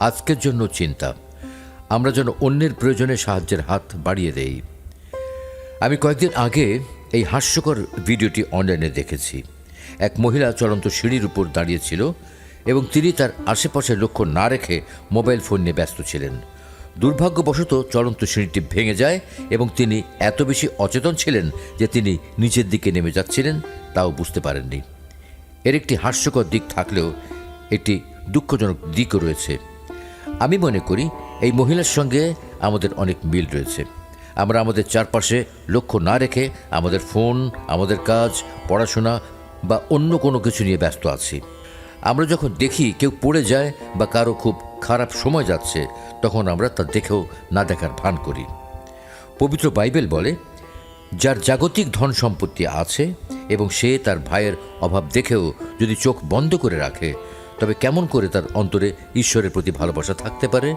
আজকের জন্য চিন্তা, আমরা যেন অন্যের প্রয়োজনে সাহায্যের হাত বাড়িয়ে দেই। আমি কয়েকদিন আগে এই হাস্যকর ভিডিওটি অনলাইনে দেখেছি। এক মহিলা চলন্ত সিঁড়ির উপর দাঁড়িয়েছিল এবং তিনি তার আশেপাশে লক্ষ্য না রেখে মোবাইল ফোন নিয়ে ব্যস্ত ছিলেন। দুর্ভাগ্যবশত চলন্ত সিঁড়িটি ভেঙে যায় এবং তিনি এত বেশি অচেতন ছিলেন যে তিনি নিচের দিকে নেমে যাচ্ছিলেন তাও বুঝতে পারেননি। এর একটি হাস্যকর দিক থাকলেও একটি দুঃখজনক দিকও রয়েছে। আমি মনে করি এই মহিলার সঙ্গে আমাদের অনেক মিল রয়েছে। আমরা আমাদের চারপাশে লক্ষ্য না রেখে আমাদের ফোন, আমাদের কাজ, পড়াশোনা বা অন্য কোনো কিছু নিয়ে ব্যস্ত আছি। আমরা যখন দেখি কেউ পড়ে যায় বা কারো খুব খারাপ সময় যাচ্ছে, তখন আমরা তা দেখেও না দেখার ভান করি। পবিত্র বাইবেল বলে, যার জাগতিক ধন সম্পত্তি আছে এবং সে তার ভাইয়ের অভাব দেখেও যদি চোখ বন্ধ করে রাখে, তবে কেমন করে তার অন্তরে ঈশ্বরের প্রতি ভালোবাসা থাকতে পারে?